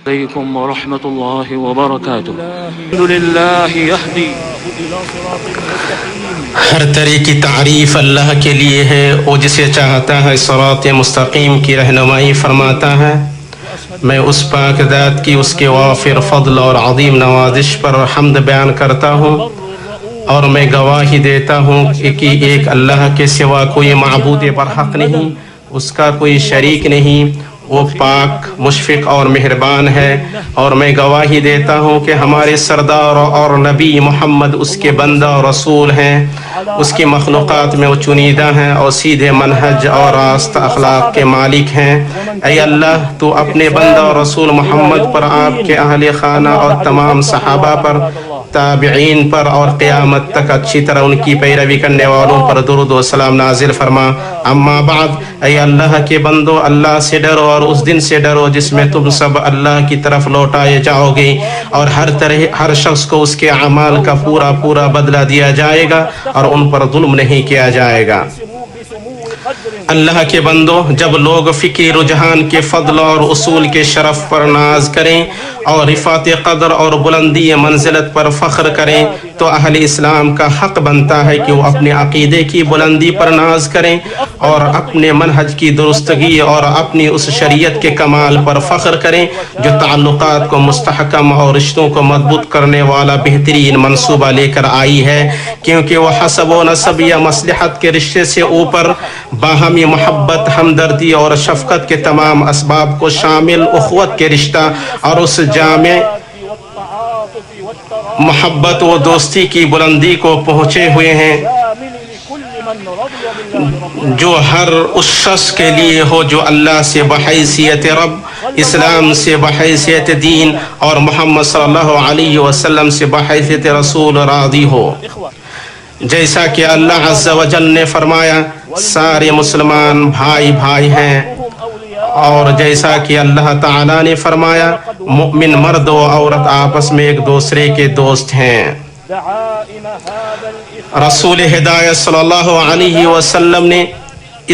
عليكم ورحمة الله وبركاته. الحمد لله يهدي ہر طرح کی تعریف اللہ کے لیے ہے، وہ جسے چاہتا ہے صراط مستقیم کی رہنمائی فرماتا ہے۔ میں اس پاک ذات کی اس کے وافر فضل اور عظیم نوازش پر حمد بیان کرتا ہوں، اور میں گواہی دیتا ہوں کہ ایک اللہ کے سوا کوئی معبود برحق نہیں، اس کا کوئی شریک نہیں، وہ پاک مشفق اور مہربان ہے۔ اور میں گواہی دیتا ہوں کہ ہمارے سردار اور نبی محمد اس کے بندہ اور رسول ہیں، اس کی مخلوقات میں وہ چنیدہ ہیں اور سیدھے منہج اور راست اخلاق کے مالک ہیں۔ اے اللہ، تو اپنے بندہ اور رسول محمد پر، آپ کے اہل خانہ اور تمام صحابہ پر، تابعین پر اور قیامت تک اچھی طرح ان کی پیروی کرنے والوں پر درود و سلام نازل فرما۔ اما بعد، اے اللہ کے بندو، اللہ سے ڈرو اور اس دن سے ڈرو جس میں تم سب اللہ کی طرف لوٹائے جاؤ گے، اور ہر شخص کو اس کے اعمال کا پورا پورا بدلہ دیا جائے گا اور ان پر ظلم نہیں کیا جائے گا۔ اللہ کے بندو، جب لوگ فکری رجحان کے فضل اور اصول کے شرف پر ناز کریں اور رفعت قدر اور بلندی منزلت پر فخر کریں، تو اہل اسلام کا حق بنتا ہے کہ وہ اپنے عقیدے کی بلندی پر ناز کریں اور اپنے منہج کی درستگی اور اپنی اس شریعت کے کمال پر فخر کریں جو تعلقات کو مستحکم اور رشتوں کو مضبوط کرنے والا بہترین منصوبہ لے کر آئی ہے، کیونکہ وہ حسب و نسب یا مصلحت کے رشتے سے اوپر باہمی محبت، ہمدردی اور شفقت کے تمام اسباب کو شامل اخوت کے رشتہ اور اس جامع محبت و دوستی کی بلندی کو پہنچے ہوئے ہیں جو ہر اس شخص کے لیے ہو جو اللہ سے بحیثیت رب، اسلام سے بحیثیت دین اور محمد صلی اللہ علیہ وسلم سے بحیثیت رسول راضی ہو۔ جیسا کہ اللہ عز و جل نے فرمایا سارے مسلمان بھائی بھائی ہیں، اور جیسا کہ اللہ تعالیٰ نے فرمایا مومن مرد و عورت آپس میں ایک دوسرے کے دوست ہیں۔ رسول ہدایت صلی اللہ علیہ وسلم نے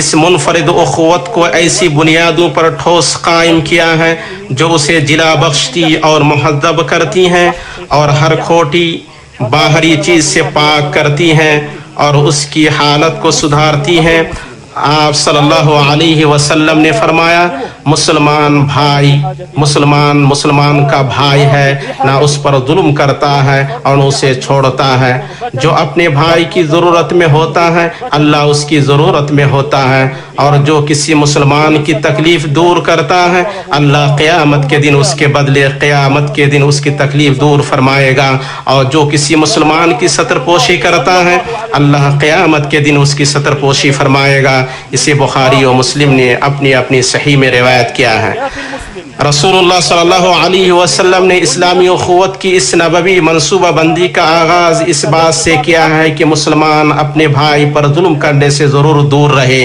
اس منفرد اخوت کو ایسی بنیادوں پر ٹھوس قائم کیا ہے جو اسے جلا بخشتی اور مہذب کرتی ہیں اور ہر کھوٹی باہری چیز سے پاک کرتی ہیں اور اس کی حالت کو سدھارتی ہیں۔ آپ صلی اللہ علیہ وسلم نے فرمایا مسلمان بھائی مسلمان کا بھائی ہے، نہ اس پر ظلم کرتا ہے اور اسے چھوڑتا ہے۔ جو اپنے بھائی کی ضرورت میں ہوتا ہے اللہ اس کی ضرورت میں ہوتا ہے، اور جو کسی مسلمان کی تکلیف دور کرتا ہے اللہ قیامت کے دن اس کے بدلے قیامت کے دن اس کی تکلیف دور فرمائے گا، اور جو کسی مسلمان کی ستر پوشی کرتا ہے اللہ قیامت کے دن اس کی ستر پوشی فرمائے گا۔ اسے بخاری و مسلم نے اپنی صحیح میں روایت کیا ہے۔ رسول اللہ صلی اللہ علیہ وسلم نے اسلامی اخوت کی اس نبوی منصوبہ بندی کا آغاز اس بات سے کیا ہے کہ مسلمان اپنے بھائی پر ظلم کرنے سے ضرور دور رہے،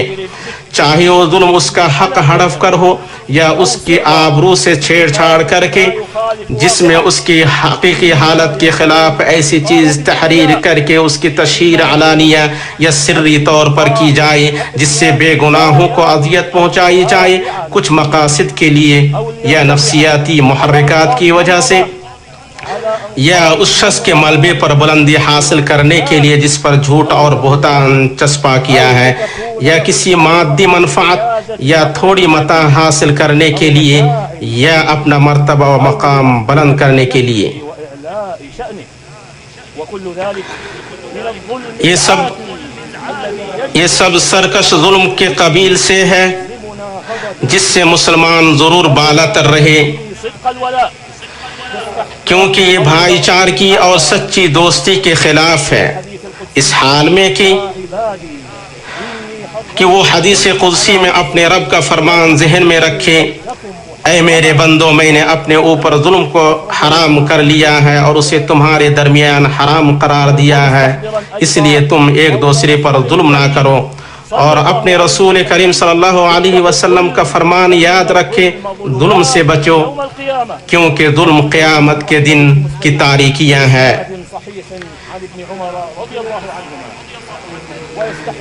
چاہے وہ ظلم اس کا حق ہڑپ کر ہو یا اس کی آبرو سے چھیڑ چھاڑ کر کے، جس میں اس کی حقیقی حالت کے خلاف ایسی چیز تحریر کر کے اس کی تشہیر علانیہ یا سری طور پر کی جائے جس سے بے گناہوں کو اذیت پہنچائی جائے، کچھ مقاصد کے لیے یا نفسیاتی محرکات کی وجہ سے، یا اس شخص کے ملبے پر بلندی حاصل کرنے کے لیے جس پر جھوٹ اور بہتان چسپاں کیا ہے، یا کسی مادی منفعت یا تھوڑی متاع حاصل کرنے کے لیے، یا اپنا مرتبہ و مقام بلند کرنے کے لیے۔ یہ سب سرکش ظلم کے قبیل سے ہے جس سے مسلمان ضرور بالا تر رہے، کیونکہ یہ بھائی چارگی اور سچی دوستی کے خلاف ہے، اس حال میں کہ وہ حدیث قدسی میں اپنے رب کا فرمان ذہن میں رکھے، اے میرے بندو، میں نے اپنے اوپر ظلم کو حرام کر لیا ہے اور اسے تمہارے درمیان حرام قرار دیا ہے، اس لیے تم ایک دوسرے پر ظلم نہ کرو، اور اپنے رسول کریم صلی اللہ علیہ وسلم کا فرمان یاد رکھے، ظلم سے بچو کیونکہ ظلم قیامت کے دن کی تاریکیاں ہیں۔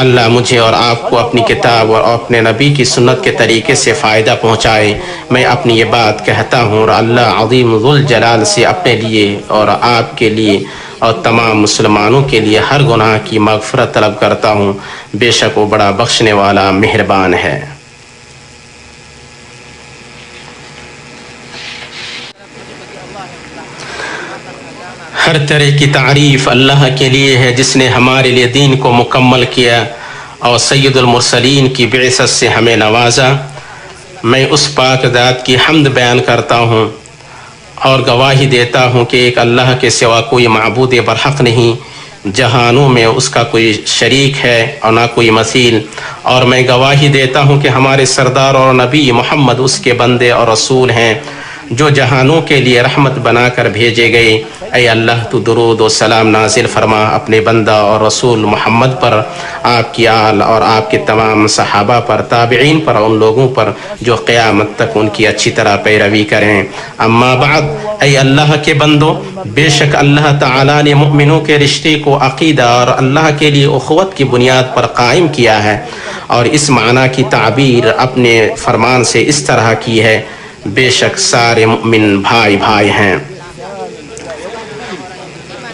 اللہ مجھے اور آپ کو اپنی کتاب اور اپنے نبی کی سنت کے طریقے سے فائدہ پہنچائے۔ میں اپنی یہ بات کہتا ہوں اور اللہ عظیم ذوالجلال سے اپنے لیے اور آپ کے لیے اور تمام مسلمانوں کے لیے ہر گناہ کی مغفرت طلب کرتا ہوں، بے شک وہ بڑا بخشنے والا مہربان ہے۔ ہر طرح کی تعریف اللہ کے لیے ہے جس نے ہمارے لیے دین کو مکمل کیا اور سید المرسلین کی بعثت سے ہمیں نوازا۔ میں اس پاک ذات کی حمد بیان کرتا ہوں اور گواہی دیتا ہوں کہ ایک اللہ کے سوا کوئی معبود برحق نہیں، جہانوں میں اس کا کوئی شریک ہے اور نہ کوئی مثیل، اور میں گواہی دیتا ہوں کہ ہمارے سردار اور نبی محمد اس کے بندے اور رسول ہیں جو جہانوں کے لیے رحمت بنا کر بھیجے گئے۔ اے اللہ تو درود و سلام نازل فرما اپنے بندہ اور رسول محمد پر، آپ کی آل اور آپ کے تمام صحابہ پر، تابعین پر، ان لوگوں پر جو قیامت تک ان کی اچھی طرح پیروی کریں۔ اما بعد، اے اللہ کے بندو، بے شک اللہ تعالیٰ نے مومنوں کے رشتے کو عقیدہ اور اللہ کے لیے اخوت کی بنیاد پر قائم کیا ہے، اور اس معنی کی تعبیر اپنے فرمان سے اس طرح کی ہے، بے شک سارے مومن بھائی بھائی ہیں۔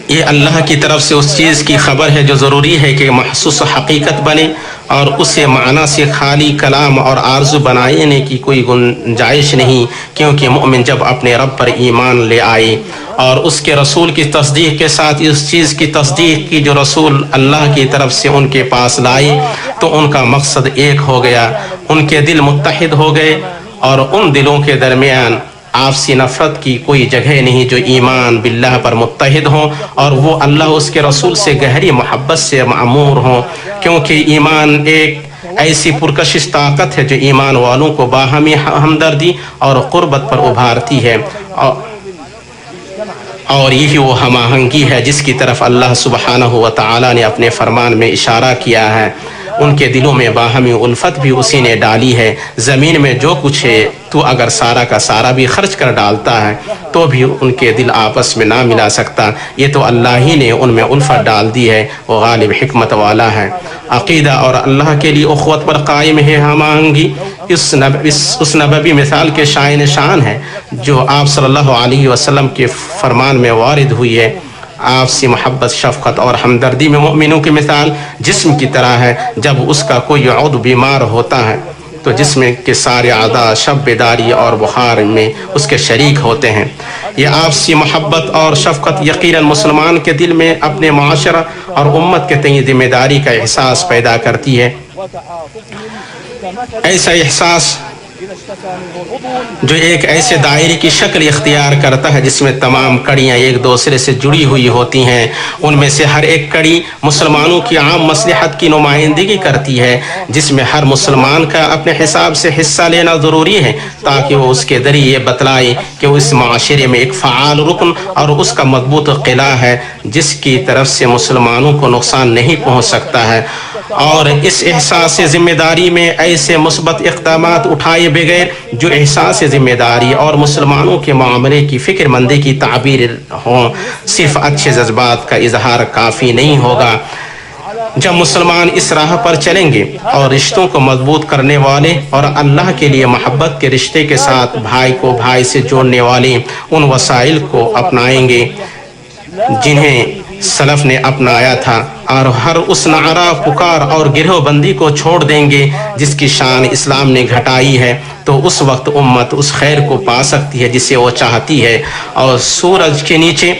یہ اللہ کی طرف سے اس چیز کی خبر ہے جو ضروری ہے کہ محسوس حقیقت بنے، اور اسے معنی سے خالی کلام اور آرزو بنانے کی کوئی گنجائش نہیں، کیونکہ مومن جب اپنے رب پر ایمان لے آئے اور اس کے رسول کی تصدیق کے ساتھ اس چیز کی تصدیق کی جو رسول اللہ کی طرف سے ان کے پاس لائے، تو ان کا مقصد ایک ہو گیا، ان کے دل متحد ہو گئے، اور ان دلوں کے درمیان آپسی نفرت کی کوئی جگہ نہیں جو ایمان باللہ پر متحد ہوں اور وہ اللہ اس کے رسول سے گہری محبت سے معمور ہوں، کیونکہ ایمان ایک ایسی پرکشش طاقت ہے جو ایمان والوں کو باہمی ہمدردی اور قربت پر ابھارتی ہے، اور یہی وہ ہم آہنگی ہے جس کی طرف اللہ سبحانہ و تعالی نے اپنے فرمان میں اشارہ کیا ہے۔ ان کے دلوں میں باہمی الفت بھی اسی نے ڈالی ہے۔ زمین میں جو کچھ ہے تو اگر سارا کا سارا بھی خرچ کر ڈالتا ہے تو بھی ان کے دل آپس میں نہ ملا سکتا، یہ تو اللہ ہی نے ان میں الفت ڈال دی ہے، وہ غالب حکمت والا ہے۔ عقیدہ اور اللہ کے لیے اخوت پر قائم ہے ہم آہنگی اس نبوی مثال کے شائن شان ہے جو آپ صلی اللہ علیہ وسلم کے فرمان میں وارد ہوئی ہے۔ آپ سے محبت، شفقت اور ہمدردی میں مومنوں کی مثال جسم کی طرح ہے، جب اس کا کوئی عضو بیمار ہوتا ہے تو جسم کے سارے اعضاء شب بیداری اور بخار میں اس کے شریک ہوتے ہیں۔ یہ آپسی محبت اور شفقت یقیناً مسلمان کے دل میں اپنے معاشرہ اور امت کے تئیں ذمہ داری کا احساس پیدا کرتی ہے۔ ایسا احساس جو ایک ایسے دائرے کی شکل اختیار کرتا ہے جس میں تمام کڑیاں ایک دوسرے سے جڑی ہوئی ہوتی ہیں، ان میں سے ہر ایک کڑی مسلمانوں کی عام مصلحت کی نمائندگی کرتی ہے، جس میں ہر مسلمان کا اپنے حساب سے حصہ لینا ضروری ہے تاکہ وہ اس کے ذریعے بتلائے کہ وہ اس معاشرے میں ایک فعال رکن اور اس کا مضبوط قلعہ ہے جس کی طرف سے مسلمانوں کو نقصان نہیں پہنچ سکتا ہے۔ اور اس احساس ذمہ داری میں ایسے مثبت اقدامات اٹھائے بغیر جو احساس ذمہ داری اور مسلمانوں کے معاملے کی فکر مندی کی تعبیر ہوں، صرف اچھے جذبات کا اظہار کافی نہیں ہوگا۔ جب مسلمان اس راہ پر چلیں گے اور رشتوں کو مضبوط کرنے والے اور اللہ کے لیے محبت کے رشتے کے ساتھ بھائی کو بھائی سے جوڑنے والے ان وسائل کو اپنائیں گے جنہیں سلف نے اپنایا تھا، اور ہر اس نعرہ پکار اور گروہ بندی کو چھوڑ دیں گے جس کی شان اسلام نے گھٹائی ہے، تو اس وقت امت اس خیر کو پا سکتی ہے جسے وہ چاہتی ہے، اور سورج کے نیچے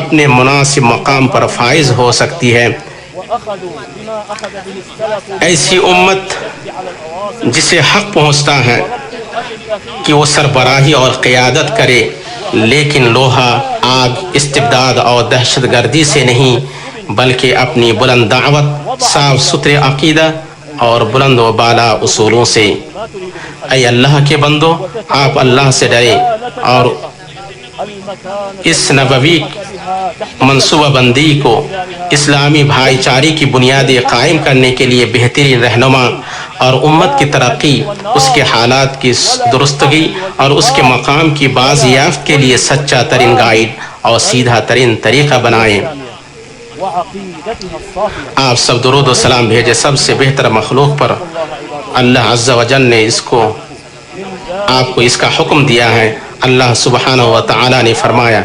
اپنے مناسب مقام پر فائز ہو سکتی ہے۔ ایسی امت جسے حق پہنچتا ہے کہ وہ سربراہی اور قیادت کرے، لیکن لوہا، آگ، استبداد اور دہشت گردی سے نہیں، بلکہ اپنی بلند دعوت، صاف ستھرے عقیدہ اور بلند و بالا اصولوں سے۔ اے اللہ کے بندو، آپ اللہ سے ڈرے اور اس نبوی منصوبہ بندی کو اسلامی بھائی چارے کی بنیادیں قائم کرنے کے لیے بہترین رہنما اور امت کی ترقی، اس کے حالات کی درستگی اور اس کے مقام کی بازیافت کے لیے سچا ترین گائیڈ اور سیدھا ترین طریقہ بنائیں۔ وعقيدتها الصافية. آپ سب درود و سلام بھیجے سب سے بہتر مخلوق پر. اللہ عز و جل نے آپ کو اس کا حکم دیا ہے. اللہ سبحانہ و تعالی نے فرمایا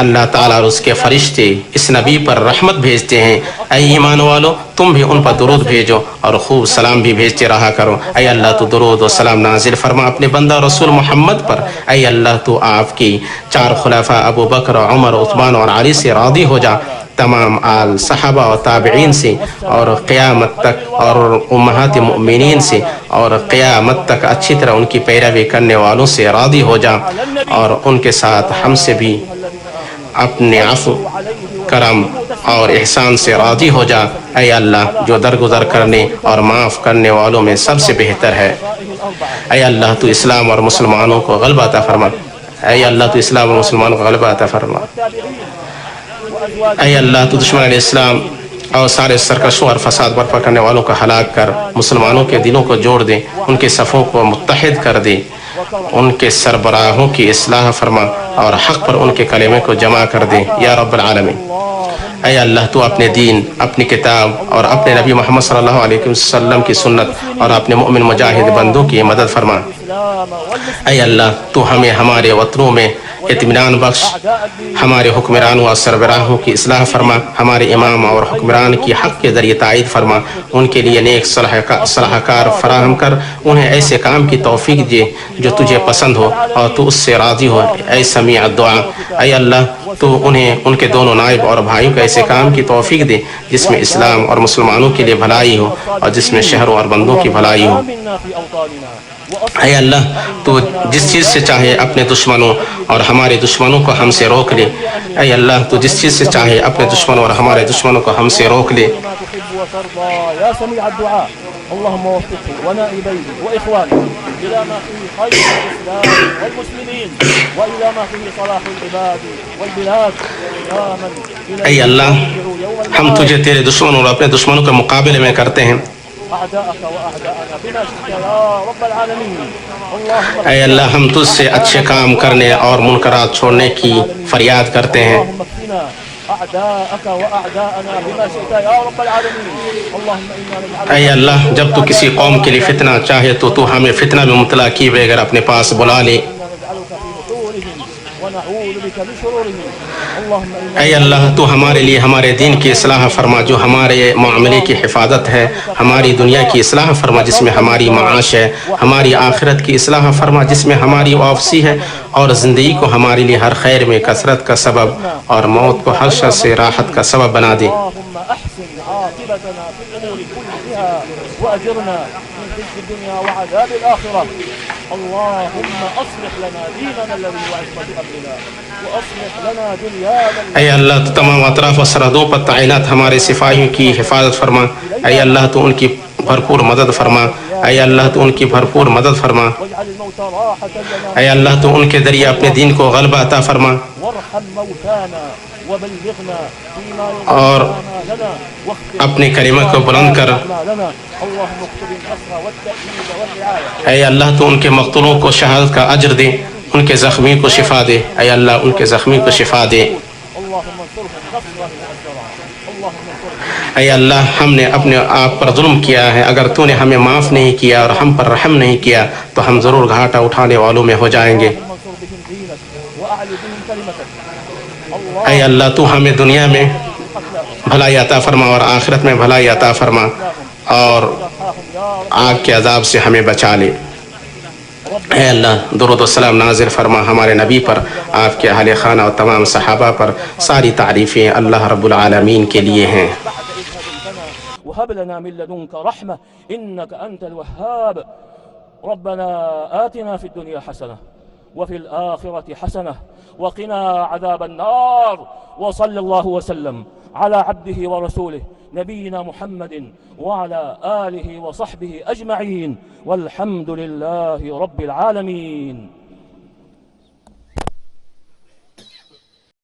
اللہ تعالیٰ اور اس کے فرشتے اس نبی پر رحمت بھیجتے ہیں. اے ایمان والو تم بھی ان پر درود بھیجو اور خوب سلام بھی بھیجتے رہا کرو. اے اللہ تو درود و سلام نازل فرما اپنے بندہ رسول محمد پر. اے اللہ تو آپ کی چار خلفاء ابو بکر عمر عثمان اور علی سے راضی ہو جا. تمام آل صحابہ و تابعین سے اور قیامت تک اور امہات مؤمنین سے اور قیامت تک اچھی طرح ان کی پیروی کرنے والوں سے راضی ہو جا اور ان کے ساتھ ہم سے بھی اپنے عفو کرم اور احسان سے راضی ہو جا. اے اللہ جو درگزر کرنے اور معاف کرنے والوں میں سب سے بہتر ہے. اے اللہ تو اسلام اور مسلمانوں کو غلبہ عطا فرما. اے اللہ تو اسلام اور مسلمانوں کو غلبہ عطا فرما. اے اللہ تو دشمن علیہ السلام اور سارے سرکشوں اور فساد برپا کرنے والوں کو ہلاک کر مسلمانوں کے دلوں کو جوڑ دے. ان کے صفوں کو متحد کر دے. ان کے سربراہوں کی اصلاح فرما اور حق پر ان کے کلمے کو جمع کر دے یا رب العالمین. اے اللہ تو اپنے دین اپنی کتاب اور اپنے نبی محمد صلی اللہ علیہ وسلم کی سنت اور اپنے مؤمن مجاہد بندوں کی مدد فرما. اے اللہ تو ہمیں ہمارے وطنوں میں اطمینان بخش. ہمارے حکمرانوں اور سربراہوں کی اصلاح فرما. ہمارے امام اور حکمران کی حق کے ذریعے تائید فرما. ان کے لیے نیک صلاح کار فراہم کر. انہیں ایسے کام کی توفیق دے جو تجھے پسند ہو اور تو اس سے راضی ہو. اے سمیع الدعا اے اللہ تو انہیں ان کے دونوں نائب اور بھائیوں کو ایسے کام کی توفیق دے جس میں اسلام اور مسلمانوں کے لیے بھلائی ہو اور جس میں شہروں اور بندوں کی بھلائی ہو. اے اللہ تو جس چیز سے چاہے اپنے دشمنوں اور ہمارے دشمنوں کو ہم سے روک لے. اے اللہ تو جس چیز سے چاہے اپنے دشمنوں اور ہمارے دشمنوں کو ہم سے روک لے. يا سميع الدعاء اللهم وفقه ونائبيه وإخوانه إلى ما فيه خير الإسلام والمسلمين وإلى ما فيه صلاح العباد والبلاد. اے اللہ ہم تجھے تیرے دشمنوں اور اپنے دشمنوں کے مقابلے میں کرتے ہیں. اے اللہ ہم تجھ سے اچھے کام کرنے اور منکرات چھوڑنے کی فریاد کرتے ہیں. اے اللہ جب تو کسی قوم کے لیے فتنہ چاہے تو ہمیں فتنہ میں مبتلا کیے بغیر اپنے پاس بلا لے. اے اللہ تو ہمارے لیے ہمارے دین کی اصلاح فرما جو ہمارے معاملے کی حفاظت ہے. ہماری دنیا کی اصلاح فرما جس میں ہماری معاش ہے. ہماری آخرت کی اصلاح فرما جس میں ہماری واپسی ہے. اور زندگی کو ہمارے لیے ہر خیر میں کثرت کا سبب اور موت کو ہر شر سے راحت کا سبب بنا دے. اللهم اصلح لنا ديننا الذي هو عصمة امرنا واصلح لنا دنيانا. اے اللہ تو تمام اطراف و سرحدوں پر تعینات ہمارے سپاہیوں کی حفاظت فرما. اے اللہ تو ان کی بھرپور مدد فرما. اے اللہ تو ان کی بھرپور مدد فرما. اے اللہ تو ان کے ذریعے اپنے دین کو غلبہ عطا فرما اور اپنے کلمہ کو بلند کر. اے اللہ تو ان کے مقتولوں کو شہادت کا اجر دے. ان کے زخمی کو شفا دے. اے اللہ ان کے زخمی کو شفا دے. اے اللہ ہم نے اپنے آپ پر ظلم کیا ہے. اگر تو نے ہمیں معاف نہیں کیا اور ہم پر رحم نہیں کیا تو ہم ضرور گھاٹا اٹھانے والوں میں ہو جائیں گے. اے اللہ تو ہمیں دنیا میں بھلائی عطا فرما اور آخرت میں بھلائی عطا فرما اور آگ کے عذاب سے ہمیں بچا لے. اے اللہ درود و سلام نازل فرما ہمارے نبی پر, آپ کے اہل خانہ اور تمام صحابہ پر. ساری تعریفیں اللہ رب العالمین کے لیے ہیں. وهب لنا من لدنك رحمة إنك أنت الوهاب. ربنا آتنا في الدنيا حسنة وفي الآخرة حسنة وقنا عذاب النار. وصلى الله وسلم على عبده ورسوله نبينا محمد وعلى آله وصحبه أجمعين والحمد لله رب العالمين.